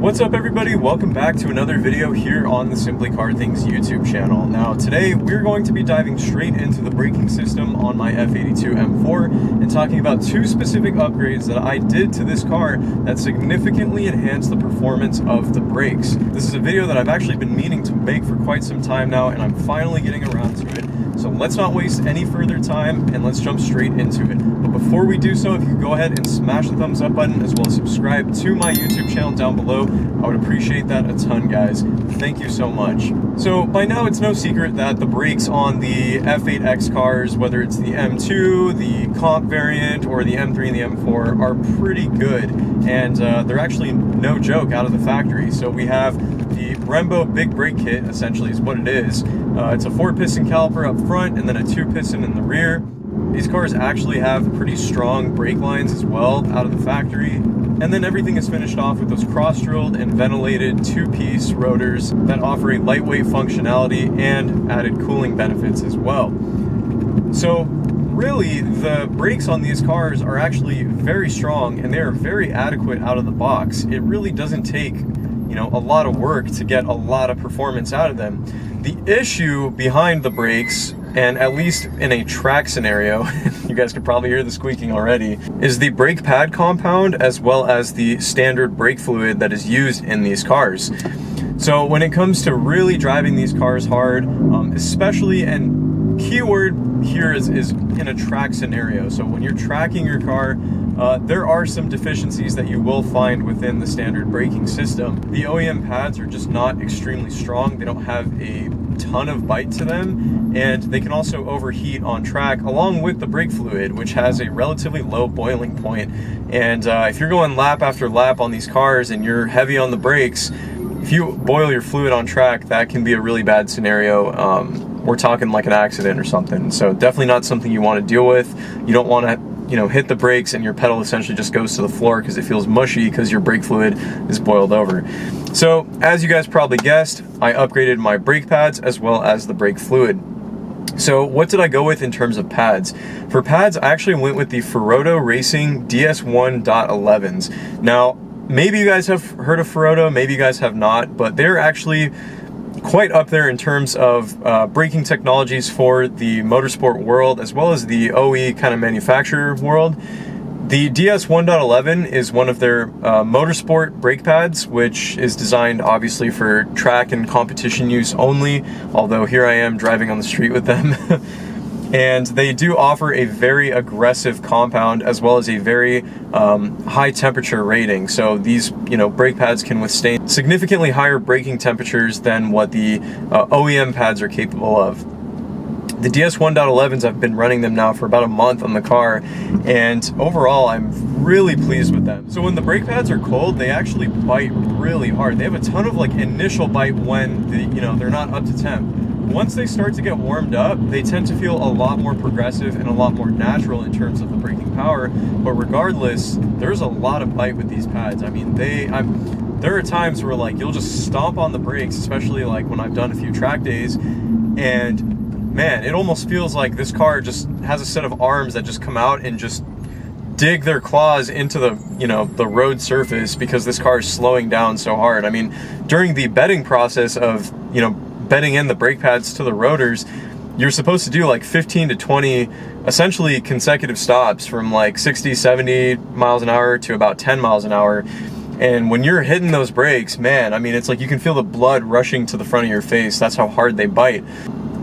What's up everybody? Welcome back to another video here on the Simply Car Things YouTube channel. Now today we're going to be diving straight into the braking system on my F82 M4 and talking about two specific upgrades that I did to this car that significantly enhanced the performance of the brakes. This is a video that I've actually been meaning to make for quite some time now, and I'm finally getting around to it. So let's not waste any further time and let's jump straight into it. But before we do so, if you could go ahead and smash the thumbs up button as well as subscribe to my YouTube channel down below, I would appreciate that a ton, guys. Thank you so much. So by now it's no secret that the brakes on the F8X cars, whether it's the M2, the comp variant, or the M3 and the M4, are pretty good. And they're actually no joke out of the factory. So we have the Brembo Big Brake Kit, essentially is what it is. It's a 4-piston caliper up front and then a 2-piston in the rear. These cars actually have pretty strong brake lines as well out of the factory. And then everything is finished off with those cross-drilled and ventilated 2-piece rotors that offer a lightweight functionality and added cooling benefits as well. So really, the brakes on these cars are actually very strong and they are very adequate out of the box. It really doesn't take, a lot of work to get a lot of performance out of them. The issue behind the brakes, and at least in a track scenario, you guys could probably hear the squeaking already, is the brake pad compound as well as the standard brake fluid that is used in these cars. So when it comes to really driving these cars hard, especially, and keyword here is in a track scenario. So when you're tracking your car, there are some deficiencies that you will find within the standard braking system. The OEM pads are just not extremely strong. They don't have a ton of bite to them, and they can also overheat on track along with the brake fluid, which has a relatively low boiling point. And if you're going lap after lap on these cars and you're heavy on the brakes, if you boil your fluid on track, that can be a really bad scenario. We're talking like an accident or something. So definitely not something you want to deal with. You don't want to hit the brakes and your pedal essentially just goes to the floor because it feels mushy because your brake fluid is boiled over. So as you guys probably guessed, I upgraded my brake pads as well as the brake fluid. So what did I go with in terms of pads? For pads, I actually went with the Ferodo Racing DS1.11s. Now, maybe you guys have heard of Ferodo, maybe you guys have not, but they're actually quite up there in terms of braking technologies for the motorsport world as well as the OE kind of manufacturer world. The DS1.11 is one of their motorsport brake pads, which is designed obviously for track and competition use only, although here I am driving on the street with them. And they do offer a very aggressive compound as well as a very high temperature rating. So these, brake pads can withstand significantly higher braking temperatures than what the OEM pads are capable of. The DS1.11s, I've been running them now for about a month on the car, and overall I'm really pleased with them. So when the brake pads are cold, they actually bite really hard. They have a ton of initial bite when they're not up to temp. Once they start to get warmed up, they tend to feel a lot more progressive and a lot more natural in terms of the braking power. But regardless, there's a lot of bite with these pads. I mean, there are times where you'll just stomp on the brakes, especially when I've done a few track days, and man, it almost feels like this car just has a set of arms that just come out and just dig their claws into the road surface because this car is slowing down so hard. I mean, during the bedding process of bedding in the brake pads to the rotors, you're supposed to do 15 to 20 essentially consecutive stops from 60, 70 miles an hour to about 10 miles an hour. And when you're hitting those brakes, man, I mean, it's you can feel the blood rushing to the front of your face. That's how hard they bite.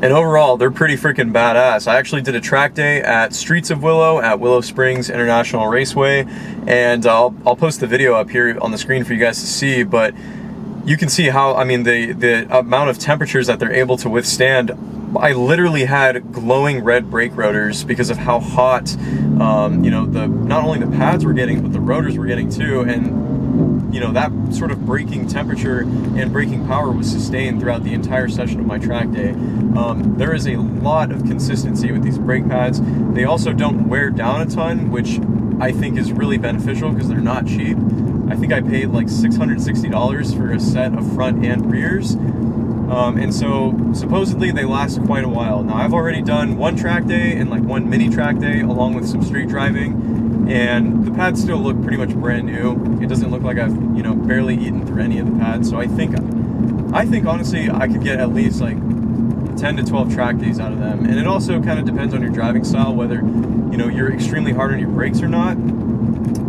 And overall, they're pretty freaking badass. I actually did a track day at Streets of Willow at Willow Springs International Raceway, and I'll post the video up here on the screen for you guys to see, but you can see how, I mean, the amount of temperatures that they're able to withstand. I literally had glowing red brake rotors because of how hot, not only the pads were getting, but the rotors were getting too, and that sort of braking temperature and braking power was sustained throughout the entire session of my track day. There is a lot of consistency with these brake pads. They also don't wear down a ton, which I think is really beneficial because they're not cheap. I think I paid $660 for a set of front and rears. And so supposedly they last quite a while. Now I've already done one track day and one mini track day along with some street driving, and the pads still look pretty much brand new. It doesn't look like I've, you know, barely eaten through any of the pads. So I think honestly I could get at least like 10 to 12 track days out of them. And it also kind of depends on your driving style, whether, you know, you're extremely hard on your brakes or not.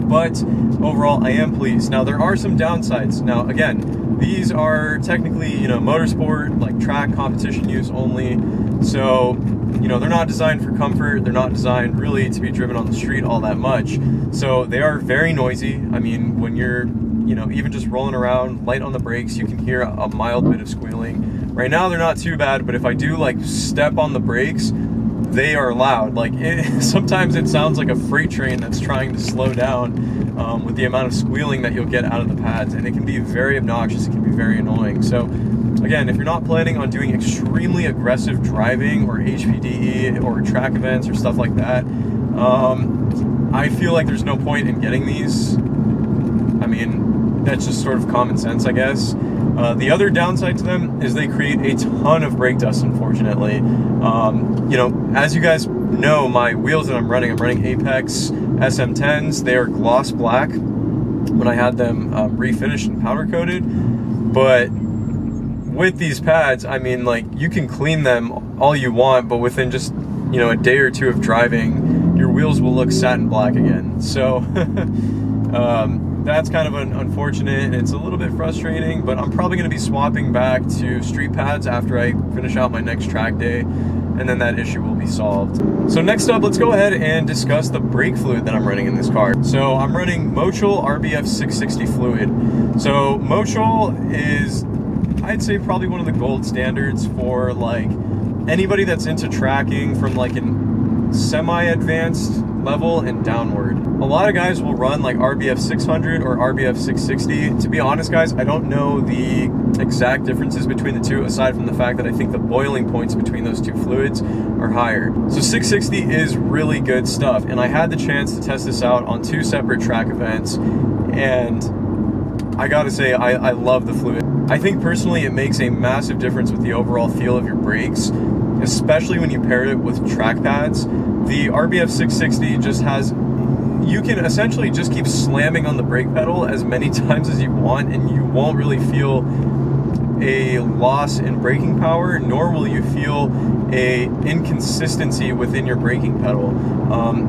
But overall, I am pleased. Now, there are some downsides. Now, again, these are technically, you know, motorsport, like track competition use only. So, you know, they're not designed for comfort. They're not designed really to be driven on the street all that much. So they are very noisy. I mean, when you're, you know, even just rolling around, light on the brakes, you can hear a mild bit of squealing. Right now, they're not too bad, but if I do like step on the brakes, they are loud. Like sometimes it sounds like a freight train that's trying to slow down with the amount of squealing that you'll get out of the pads, and it can be very obnoxious. It can be very annoying. So again, if you're not planning on doing extremely aggressive driving or HPDE or track events or stuff like that, I feel like there's no point in getting these. I mean, that's just sort of common sense, I guess. The other downside to them is they create a ton of brake dust, unfortunately. You know, as you guys know, my wheels that I'm running Apex SM10s. They are gloss black when I had them refinished and powder coated. But with these pads, I mean, like, you can clean them all you want, but within just, you know, a day or two of driving, your wheels will look satin black again. So that's kind of unfortunate, and it's a little bit frustrating, but I'm probably going to be swapping back to street pads after I finish out my next track day, and then that issue will be solved. So next up, let's go ahead and discuss the brake fluid that I'm running in this car. So I'm running Motul RBF 660 fluid. So Motul is, I'd say, probably one of the gold standards for like anybody that's into tracking from like an semi-advanced level and downward. A lot of guys will run like RBF 600 or RBF 660. To be honest, guys, I don't know the exact differences between the two, aside from the fact that I think the boiling points between those two fluids are higher. So 660 is really good stuff, and I had the chance to test this out on 2 separate track events, and I gotta say, I love the fluid. I think personally it makes a massive difference with the overall feel of your brakes, especially when you pair it with track pads. The RBF 660 just has, you can essentially just keep slamming on the brake pedal as many times as you want, and you won't really feel a loss in braking power, nor will you feel a inconsistency within your braking pedal.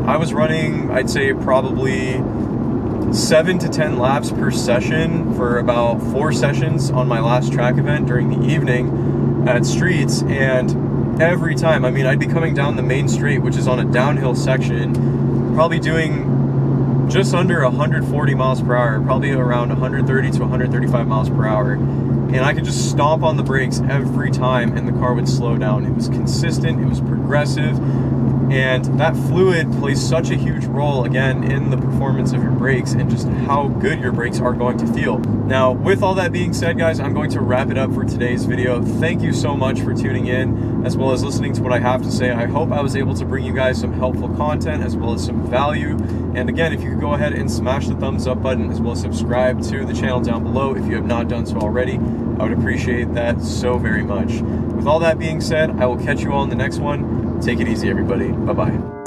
I was running, I'd say, probably 7 to 10 laps per session for about 4 sessions on my last track event during the evening at streets, and every time, I mean, I'd be coming down the main straight, which is on a downhill section, probably doing just under 140 miles per hour, probably around 130 to 135 miles per hour, and I could just stomp on the brakes every time and the car would slow down. It was consistent, it was progressive, and that fluid plays such a huge role, again, in the performance of your brakes and just how good your brakes are going to feel. Now, with all that being said, guys, I'm going to wrap it up for today's video. Thank you so much for tuning in, as well as listening to what I have to say. I hope I was able to bring you guys some helpful content, as well as some value. And again, if you could go ahead and smash the thumbs up button, as well as subscribe to the channel down below if you have not done so already, I would appreciate that so very much. With all that being said, I will catch you all in the next one. Take it easy, everybody. Bye-bye.